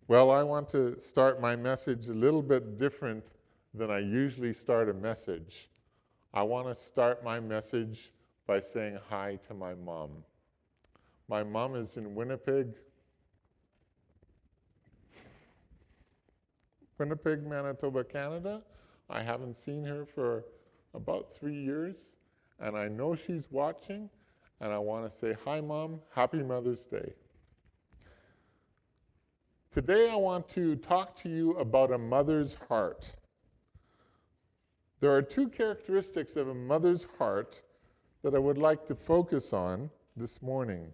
Well, I want to start my message a little bit different than I usually start a message. I want to start my message by saying hi to my mom. My mom is in Winnipeg, Manitoba, Canada. I haven't seen her for about 3 years, and I know she's watching, and I want to say, hi, Mom, happy Mother's Day. Today I want to talk to you about a mother's heart. There are two characteristics of a mother's heart that I would like to focus on this morning.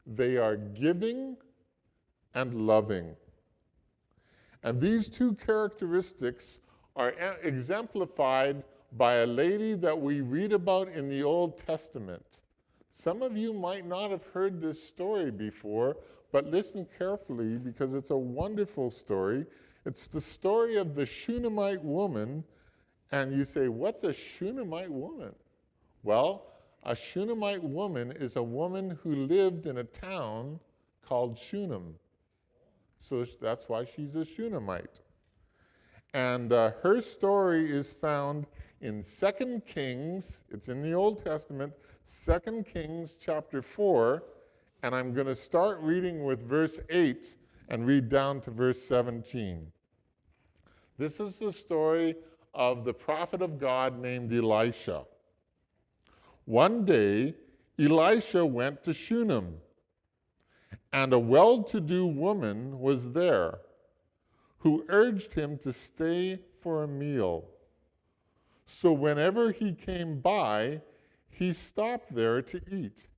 They are giving and loving. And these two characteristics are exemplified by a lady that we read about in the Old Testament. Some of you might not have heard this story before, but listen carefully because it's a wonderful story. It's the story of the Shunammite woman. And you say, what's a Shunammite woman? Well, a Shunammite woman is a woman who lived in a town called Shunem. So that's why she's a Shunammite. And her story is found in 2 Kings. It's in the Old Testament, 2 Kings chapter 4. And I'm going to start reading with verse 8 and read down to verse 17. This is the story of the prophet of God named Elisha. One day, Elisha went to Shunem, and a well-to-do woman was there who urged him to stay for a meal. So whenever he came by, he stopped there to eat.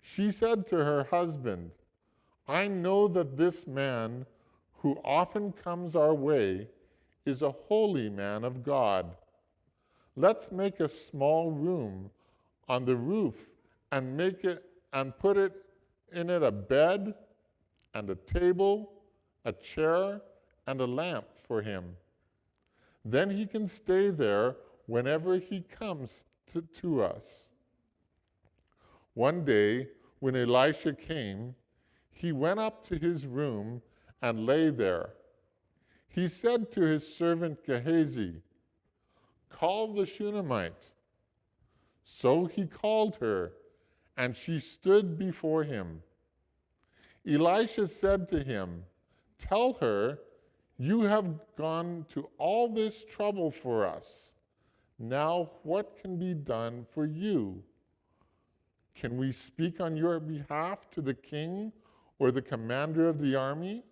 She said to her husband, I know that this man who often comes our way is a holy man of God. Let's make a small room on the roof and put in it a bed and a table, a chair, and a lamp for him. Then he can stay there whenever he comes to us. One day, when Elisha came, he went up to his room and lay there. He said to his servant Gehazi, call the Shunammite. So he called her, and she stood before him. Elisha said to him, tell her, you have gone to all this trouble for us. Now what can be done for you? Can we speak on your behalf to the king or the commander of the army?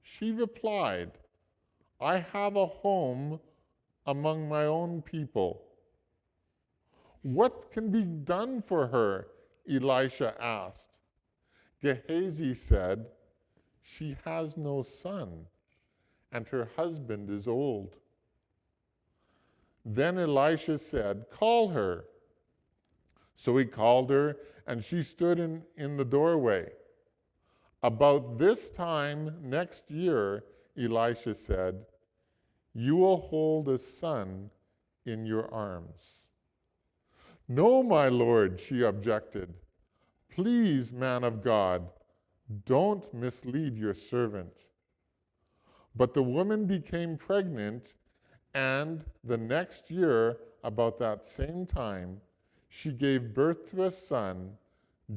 She replied, I have a home among my own people. What can be done for her? Elisha asked. Gehazi said, she has no son, and her husband is old. Then Elisha said, call her. So he called her, and she stood in the doorway. About this time next year, Elisha said, you will hold a son in your arms. No, my lord, she objected. Please, man of God, don't mislead your servant. But the woman became pregnant, and the next year, about that same time, she gave birth to a son,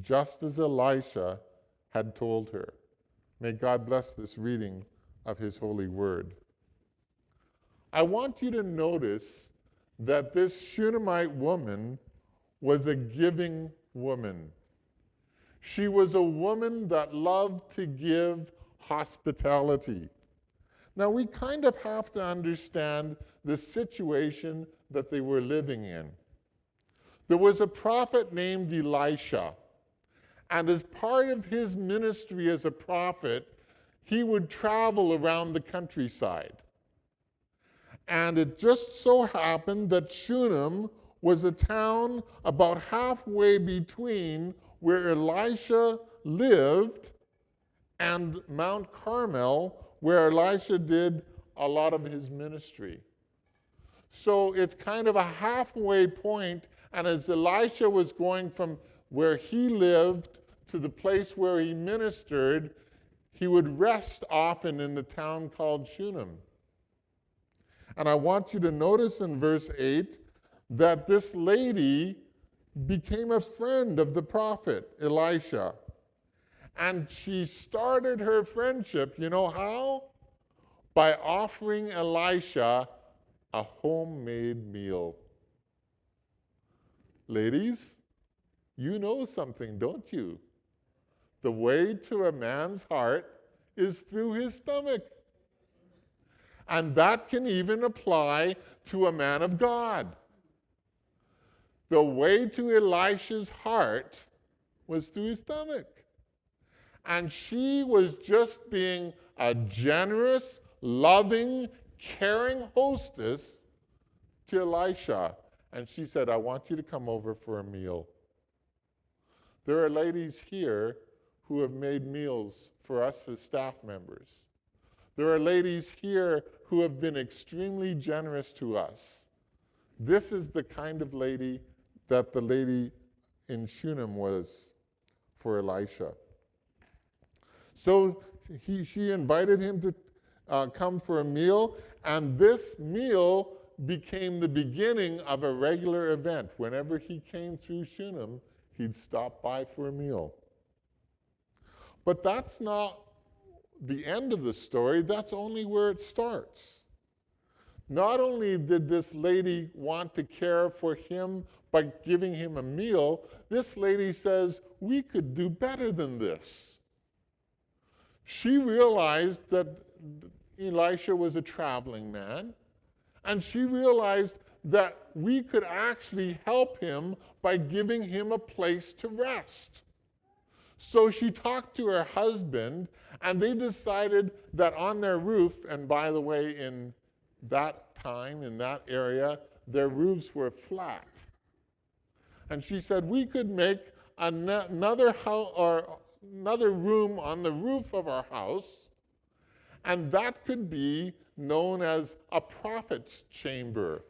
just as Elisha had told her. May God bless this reading of his holy word. I want you to notice that this Shunammite woman was a giving woman. She was a woman that loved to give hospitality. Now, we kind of have to understand the situation that they were living in. There was a prophet named Elisha, and as part of his ministry as a prophet, he would travel around the countryside. And it just so happened that Shunem was a town about halfway between where Elisha lived and Mount Carmel, where Elisha did a lot of his ministry. So it's kind of a halfway point, and as Elisha was going from where he lived to the place where he ministered, he would rest often in the town called Shunem. And I want you to notice in verse 8 that this lady became a friend of the prophet Elisha. And she started her friendship, you know how? By offering Elisha a homemade meal. Ladies, you know something, don't you? The way to a man's heart is through his stomach. And that can even apply to a man of God. The way to Elisha's heart was through his stomach. And she was just being a generous, loving, caring hostess to Elisha. And she said, I want you to come over for a meal. There are ladies here who have made meals for us as staff members. There are ladies here who have been extremely generous to us. This is the kind of lady that the lady in Shunem was for Elisha. So she invited him to come for a meal, and this meal became the beginning of a regular event. Whenever he came through Shunem, he'd stop by for a meal. But that's not the end of the story. That's only where it starts. Not only did this lady want to care for him by giving him a meal, this lady says, we could do better than this. She realized that Elisha was a traveling man, and she realized that we could actually help him by giving him a place to rest. So she talked to her husband, and they decided that on their roof, and by the way, in that time, in that area, their roofs were flat. And she said, we could make another room on the roof of our house, and that could be known as a prophet's chamber,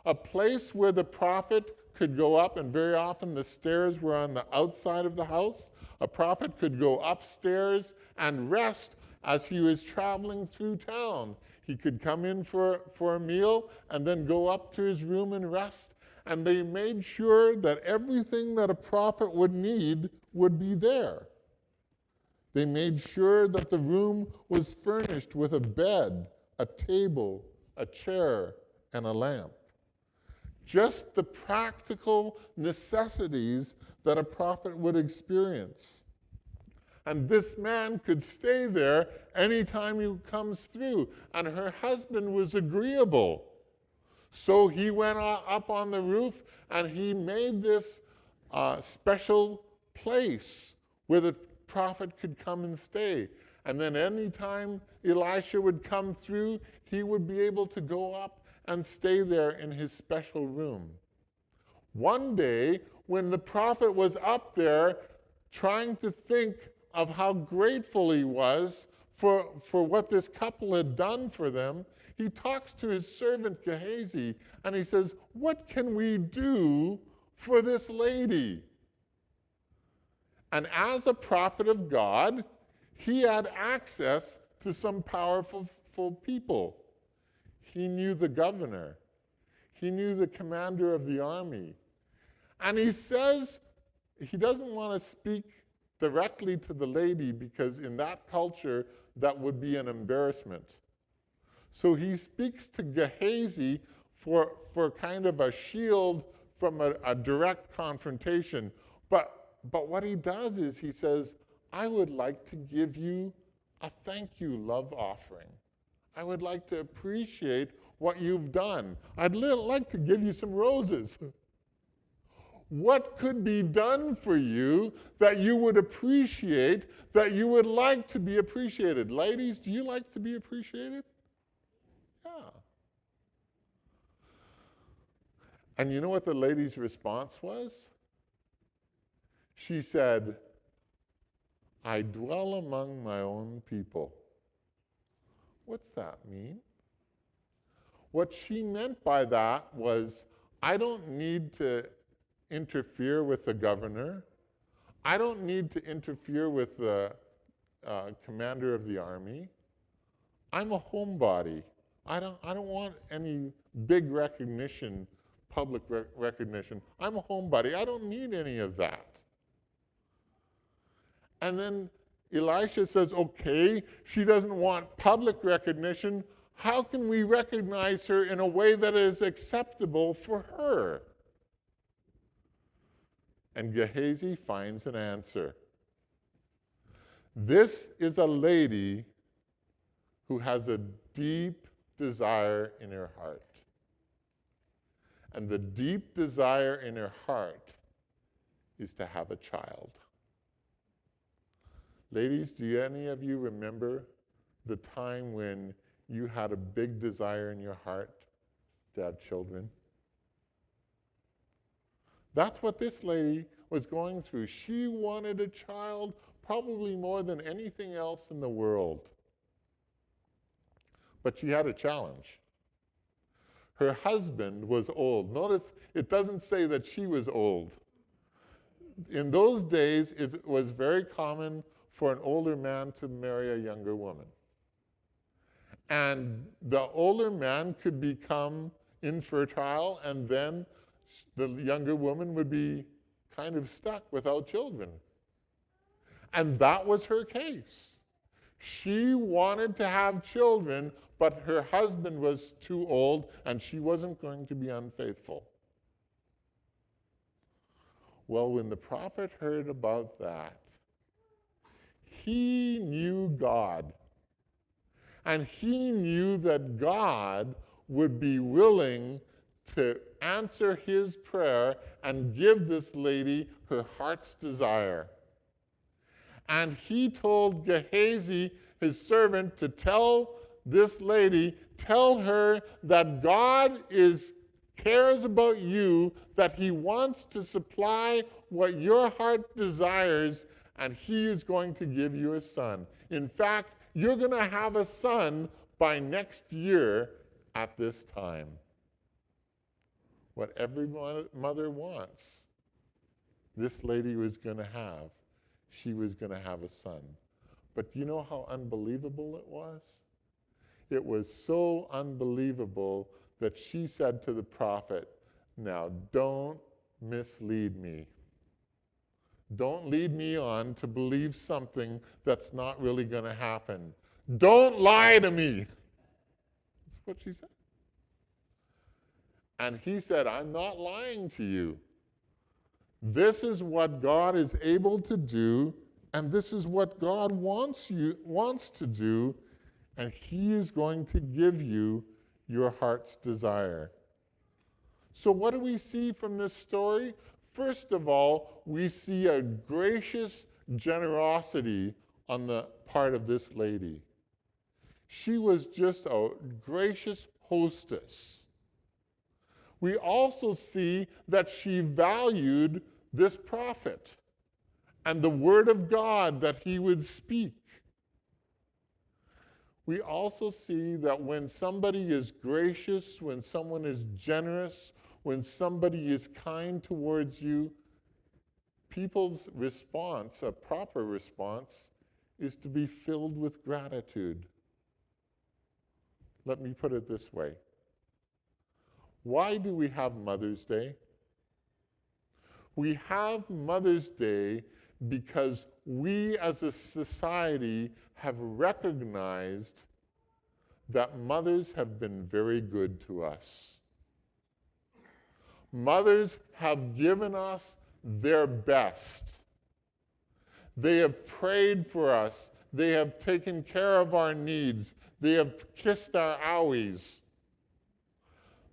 a place where the prophet could go up, and very often the stairs were on the outside of the house. A prophet could go upstairs and rest as he was traveling through town. He could come in for a meal and then go up to his room and rest. And they made sure that everything that a prophet would need would be there. They made sure that the room was furnished with a bed, a table, a chair, and a lamp. Just the practical necessities that a prophet would experience. And this man could stay there anytime he comes through. And her husband was agreeable. So he went up on the roof and he made this special place where the prophet could come and stay. And then anytime Elisha would come through, he would be able to go up and stay there in his special room. One day, when the prophet was up there trying to think of how grateful he was for what this couple had done for them, he talks to his servant Gehazi, and he says, what can we do for this lady? And as a prophet of God, he had access to some powerful people. He knew the governor. He knew the commander of the army. And he says he doesn't want to speak directly to the lady because in that culture, that would be an embarrassment. So he speaks to Gehazi for kind of a shield from a direct confrontation. But what he does is he says, I would like to give you a thank you love offering. I would like to appreciate what you've done. I'd like to give you some roses. What could be done for you that you would appreciate, that you would like to be appreciated? Ladies, do you like to be appreciated? Yeah. And you know what the lady's response was? She said, I dwell among my own people. What's that mean? What she meant by that was, I don't need to interfere with the governor. I don't need to interfere with the commander of the army. I'm a homebody. I don't want any big recognition, public recognition. I'm a homebody. I don't need any of that. And then Elisha says, okay, she doesn't want public recognition. How can we recognize her in a way that is acceptable for her? And Gehazi finds an answer. This is a lady who has a deep desire in her heart. And the deep desire in her heart is to have a child. Ladies, do any of you remember the time when you had a big desire in your heart to have children? That's what this lady was going through. She wanted a child probably more than anything else in the world. But she had a challenge. Her husband was old. Notice it doesn't say that she was old. In those days, it was very common for an older man to marry a younger woman. And the older man could become infertile, and then the younger woman would be kind of stuck without children. And that was her case. She wanted to have children, but her husband was too old, and she wasn't going to be unfaithful. Well, when the prophet heard about that, he knew God. And he knew that God would be willing to answer his prayer and give this lady her heart's desire. And he told Gehazi, his servant, to tell this lady, tell her that God cares about you, that he wants to supply what your heart desires, and he is going to give you a son. In fact, you're going to have a son by next year at this time. What every mother wants, this lady was going to have. She was going to have a son. But do you know how unbelievable it was? It was so unbelievable that she said to the prophet, now don't mislead me. Don't lead me on to believe something that's not really going to happen. Don't lie to me. That's what she said. And he said, I'm not lying to you. This is what God is able to do, and this is what God wants to do, and he is going to give you your heart's desire. So what do we see from this story? First of all, we see a gracious generosity on the part of this lady. She was just a gracious hostess. We also see that she valued this prophet and the word of God that he would speak. We also see that when somebody is gracious, when someone is generous, when somebody is kind towards you, people's response, a proper response, is to be filled with gratitude. Let me put it this way. Why do we have Mother's Day? We have Mother's Day because we as a society have recognized that mothers have been very good to us. Mothers have given us their best. They have prayed for us. They have taken care of our needs. They have kissed our owies.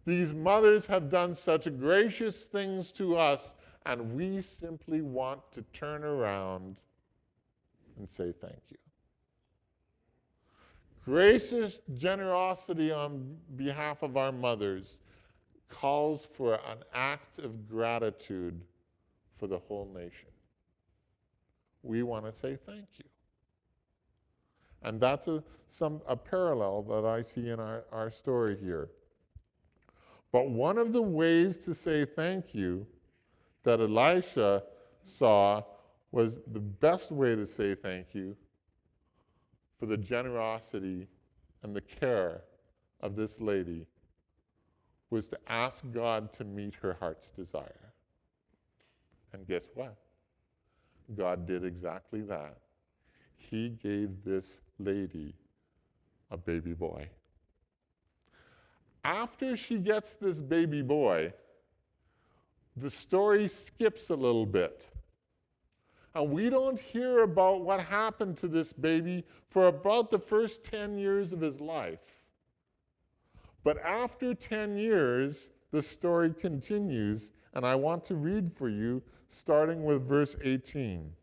These mothers have done such gracious things to us, and we simply want to turn around and say thank you. Gracious generosity on behalf of our mothers calls for an act of gratitude for the whole nation. We want to say thank you. And that's a parallel that I see in our story here. But one of the ways to say thank you that Elisha saw was the best way to say thank you for the generosity and the care of this lady was to ask God to meet her heart's desire. And guess what? God did exactly that. He gave this lady a baby boy. After she gets this baby boy, the story skips a little bit. And we don't hear about what happened to this baby for about the first 10 years of his life. But after 10 years, the story continues, and I want to read for you, starting with verse 18.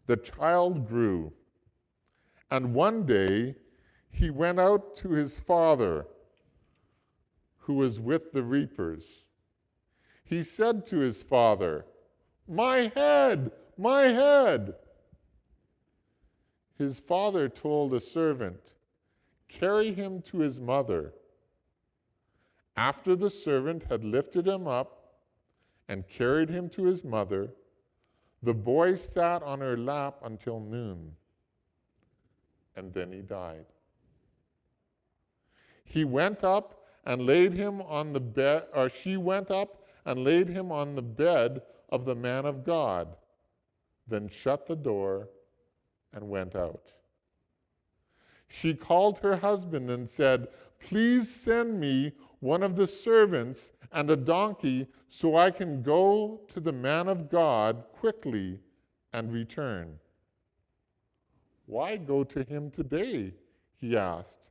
The child grew, and one day he went out to his father, who was with the reapers. He said to his father, "My head, my head!" His father told a servant, "Carry him to his mother." After the servant had lifted him up and carried him to his mother, the boy sat on her lap until noon, and then he died. He went up and laid him on the bed, or she went up and laid him on the bed of the man of God, then shut the door and went out. She called her husband and said, "Please send me one of the servants and a donkey so I can go to the man of God quickly and return." "Why go to him today?" he asked.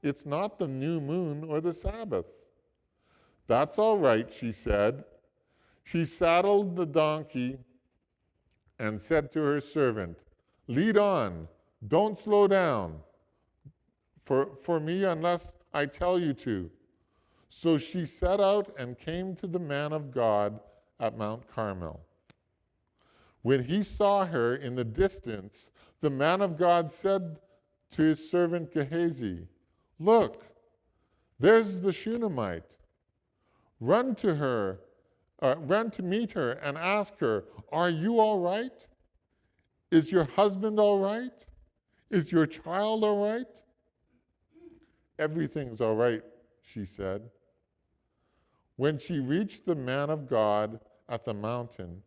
"It's not the new moon or the Sabbath." "That's all right," she said. She saddled the donkey and said to her servant, "Lead on, don't slow down for me unless I tell you to." So she set out and came to the man of God at Mount Carmel. When he saw her in the distance, the man of God said to his servant Gehazi, "Look, there's the Shunammite. Run to meet her and ask her, 'Are you all right? Is your husband all right? Is your child all right?' 'Everything's all right,' she said. When she reached the man of God at the mountain,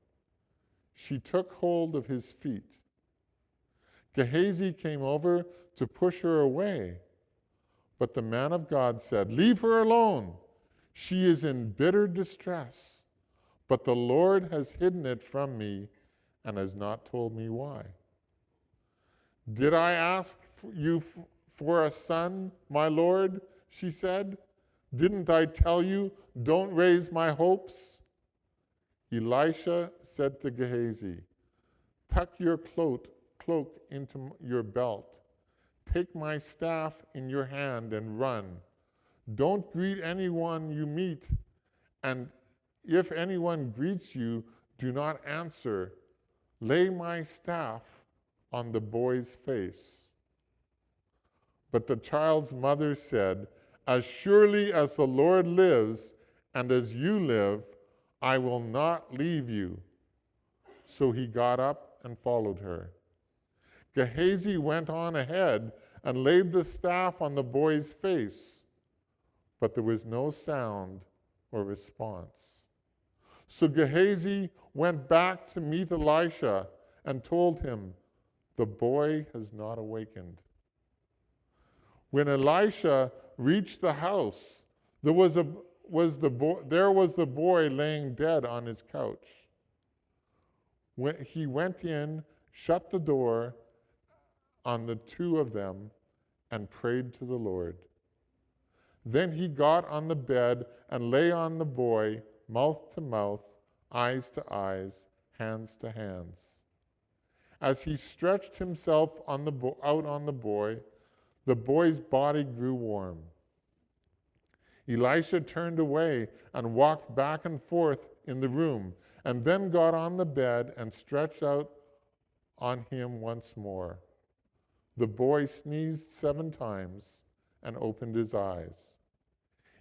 she took hold of his feet. Gehazi came over to push her away, but the man of God said, 'Leave her alone. She is in bitter distress, but the Lord has hidden it from me and has not told me why.' 'Did I ask you for a son, my Lord?' she said. 'Didn't I tell you, don't raise my hopes?' Elisha said to Gehazi, 'Tuck your cloak into your belt. Take my staff in your hand and run. Don't greet anyone you meet, and if anyone greets you, do not answer. Lay my staff on the boy's face.' But the child's mother said, 'As surely as the Lord lives and as you live, I will not leave you.' So he got up and followed her. Gehazi went on ahead and laid the staff on the boy's face, but there was no sound or response. So Gehazi went back to meet Elisha and told him, 'The boy has not awakened.' When Elisha reached the house, there was the boy laying dead on his couch. When he went in, shut the door on the two of them, and prayed to the Lord. Then he got on the bed and lay on the boy, mouth to mouth, eyes to eyes, hands to hands. As he stretched himself out on the boy's body grew warm. Elisha turned away and walked back and forth in the room, and then got on the bed and stretched out on him once more. The boy sneezed 7 times and opened his eyes.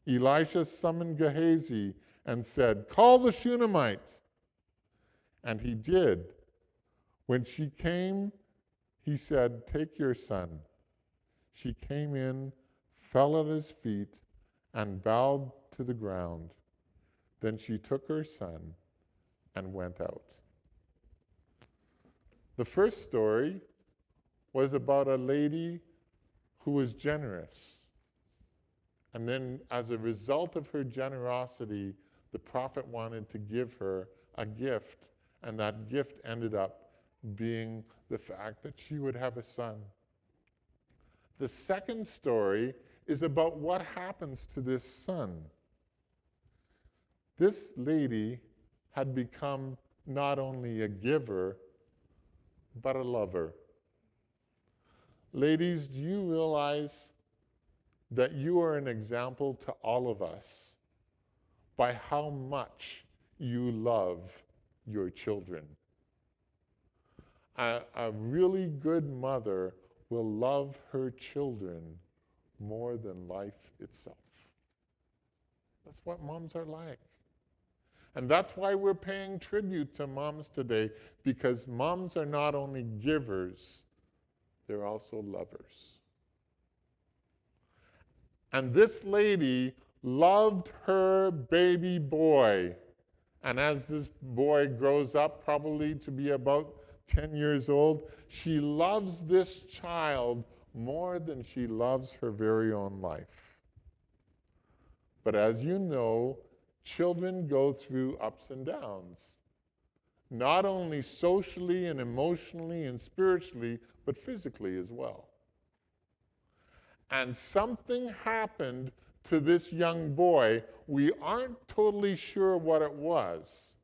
Elisha summoned Gehazi and said, 'Call the Shunammite.' And he did. When she came, he said, "Take your son." She came in, fell at his feet, and bowed to the ground. Then she took her son and went out. The first story was about a lady who was generous. And then, as a result of her generosity, the prophet wanted to give her a gift, and that gift ended up being the fact that she would have a son. The second story is about what happens to this son. This lady had become not only a giver, but a lover. Ladies, do you realize that you are an example to all of us by how much you love your children? A really good mother will love her children more than life itself. That's what moms are like. And that's why we're paying tribute to moms today, because moms are not only givers, they're also lovers. And this lady loved her baby boy. And as this boy grows up, probably to be about 10 years old, she loves this child more than she loves her very own life. But as you know, children go through ups and downs, not only socially and emotionally and spiritually, but physically as well. And something happened to this young boy. We aren't totally sure what it was.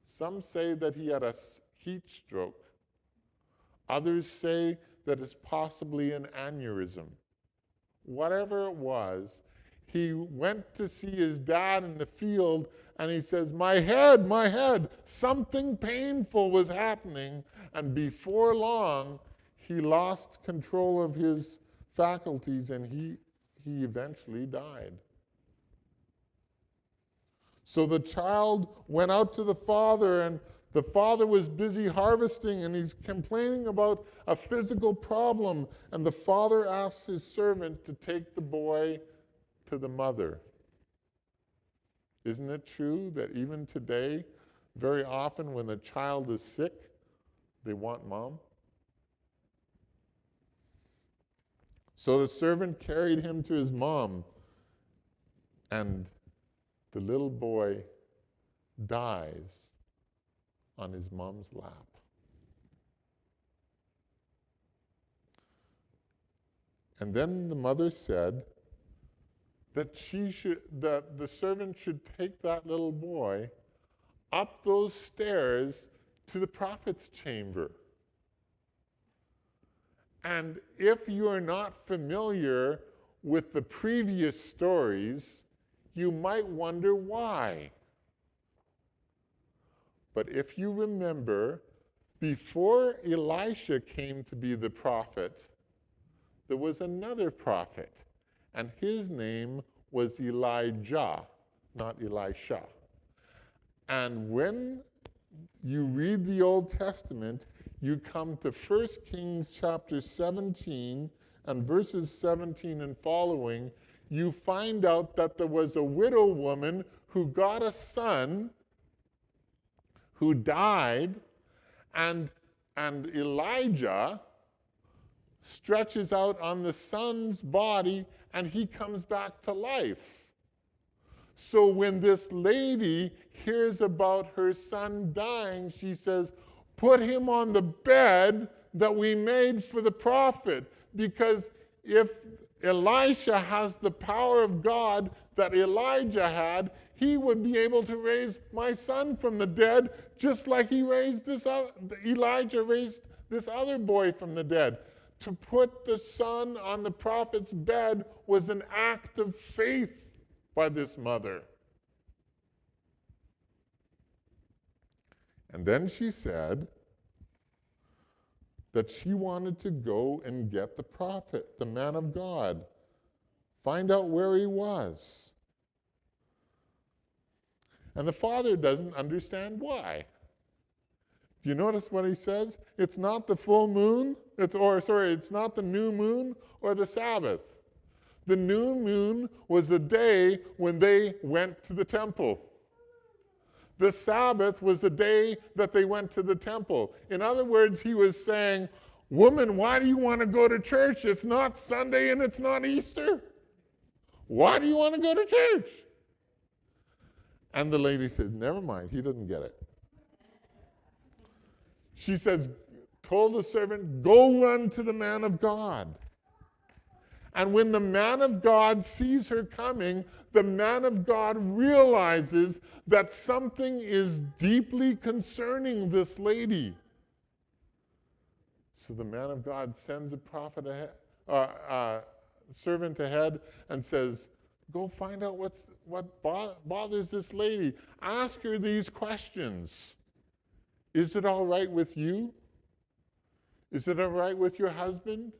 Some say that he had a heat stroke. Others say that it's possibly an aneurysm. Whatever it was, he went to see his dad in the field, and he says, my head, something painful was happening. And before long, he lost control of his faculties, and he eventually died. So the child went out to the father, and the father was busy harvesting, and he's complaining about a physical problem. And the father asks his servant to take the boy to the mother. Isn't it true that even today, very often when a child is sick, they want mom? So the servant carried him to his mom, and the little boy dies on his mom's lap. And then the mother said that the servant should take that little boy up those stairs to the prophet's chamber. And if you are not familiar with the previous stories, you might wonder why. But if you remember, before Elisha came to be the prophet, there was another prophet, and his name was Elijah, not Elisha. And when you read the Old Testament, you come to 1 Kings chapter 17 and verses 17 and following, you find out that there was a widow woman who got a son who died, and Elijah stretches out on the son's body, and he comes back to life. So when this lady hears about her son dying, she says, put him on the bed that we made for the prophet, because if Elisha has the power of God that Elijah had, he would be able to raise my son from the dead, just like Elijah raised this other boy from the dead. To put the son on the prophet's bed was an act of faith by this mother. And then she said that she wanted to go and get the prophet, the man of God, find out where he was. And the father doesn't understand why. Do you notice what he says? It's not the full moon, it's not the new moon or the Sabbath. The new moon was the day when they went to the temple. The Sabbath was the day that they went to the temple. In other words, he was saying, woman, why do you want to go to church? It's not Sunday and it's not Easter. Why do you want to go to church? And the lady says, never mind, he doesn't get it. She says, told the servant, go run to the man of God. And when the man of God sees her coming, the man of God realizes that something is deeply concerning this lady. So the man of God sends a prophet ahead, servant ahead and says, go find out what bothers this lady. Ask her these questions. Is it all right with you? Is it all right with your husband?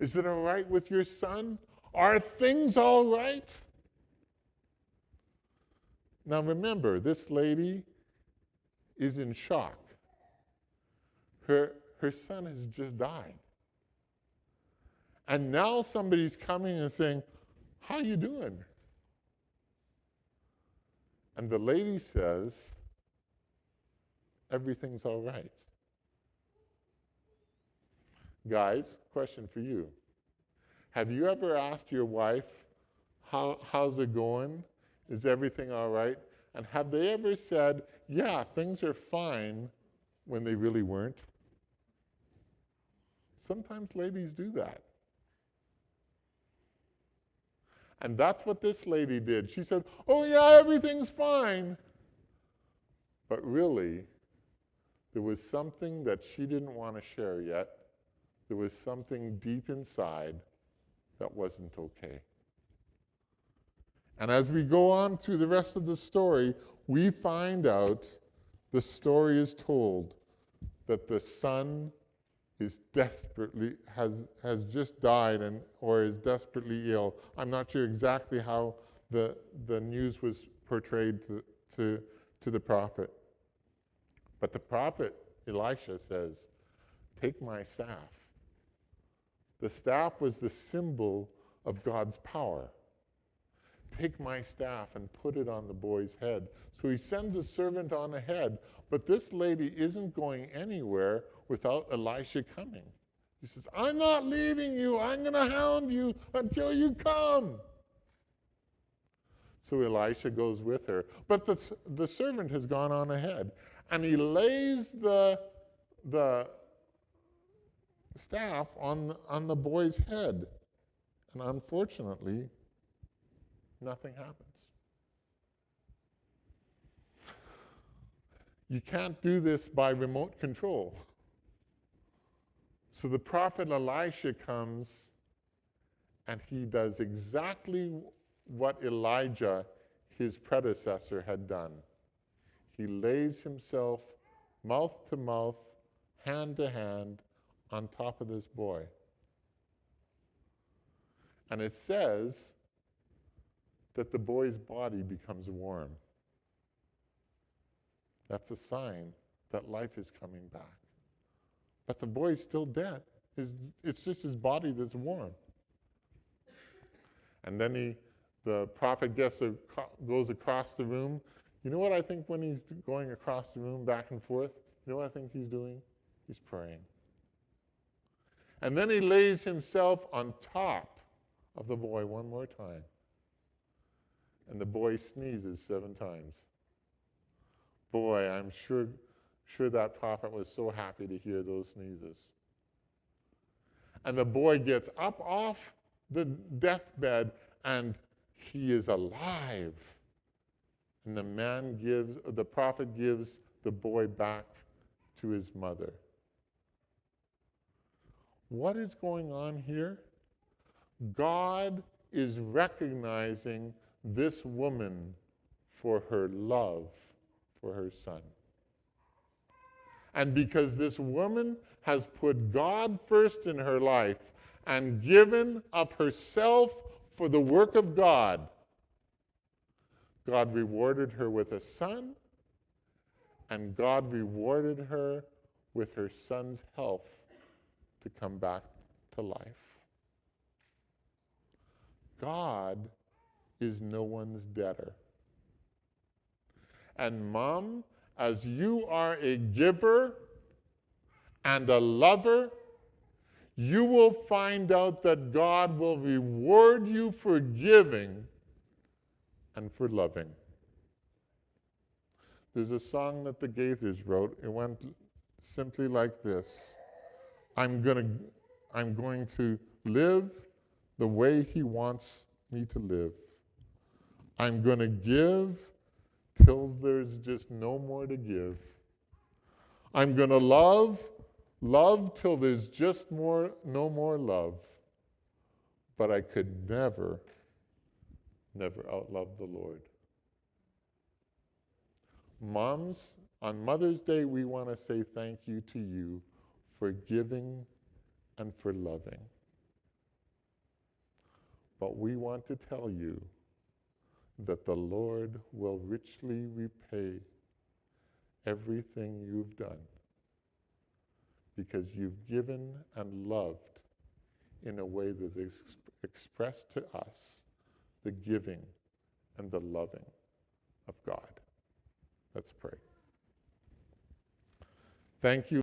Is it all right with your son? Are things all right? Now remember, this lady is in shock. Her son has just died. And now somebody's coming and saying, how you doing? And the lady says, everything's all right. Guys, question for you. Have you ever asked your wife, how's it going? Is everything all right? And have they ever said, yeah, things are fine, when they really weren't? Sometimes ladies do that. And that's what this lady did. She said, oh yeah, everything's fine. But really, there was something that she didn't want to share yet. There was something deep inside that wasn't okay. And as we go on through the rest of the story, we find out the story is told that the son is has just died or is desperately ill. I'm not sure exactly how the news was portrayed to the prophet. But the prophet Elisha says, take my staff. The staff was the symbol of God's power. Take my staff and put it on the boy's head. So he sends a servant on ahead, but this lady isn't going anywhere without Elisha coming. He says, I'm not leaving you. I'm going to hound you until you come. So Elisha goes with her. But the servant has gone on ahead, and he lays the staff on the boy's head. And unfortunately, nothing happens. You can't do this by remote control. So the prophet Elisha comes and he does exactly what Elijah, his predecessor, had done. He lays himself mouth to mouth, hand to hand, on top of this boy. And it says that the boy's body becomes warm. That's a sign that life is coming back. But the boy's still dead. It's just his body that's warm. And then the prophet goes across the room. You know what I think when he's going across the room back and forth? You know what I think he's doing? He's praying. And then he lays himself on top of the boy one more time. And the boy sneezes 7 times. Boy, I'm sure that prophet was so happy to hear those sneezes. And the boy gets up off the deathbed and he is alive. And the prophet gives the boy back to his mother. What is going on here? God is recognizing this woman for her love for her son. And because this woman has put God first in her life and given of herself for the work of God, God rewarded her with a son, and God rewarded her with her son's health to come back to life. God is no one's debtor. And Mom, as you are a giver and a lover, you will find out that God will reward you for giving and for loving. There's a song that the Gaithers wrote. It went simply like this. I'm going to live the way he wants me to live. I'm going to give till there's just no more to give. I'm going to love till there's just no more love. But I could never outlove the Lord. Moms, on Mother's Day, we want to say thank you to you for giving and for loving. But we want to tell you that the Lord will richly repay everything you've done because you've given and loved in a way that is expressed to us the giving and the loving of God. Let's pray. Thank you.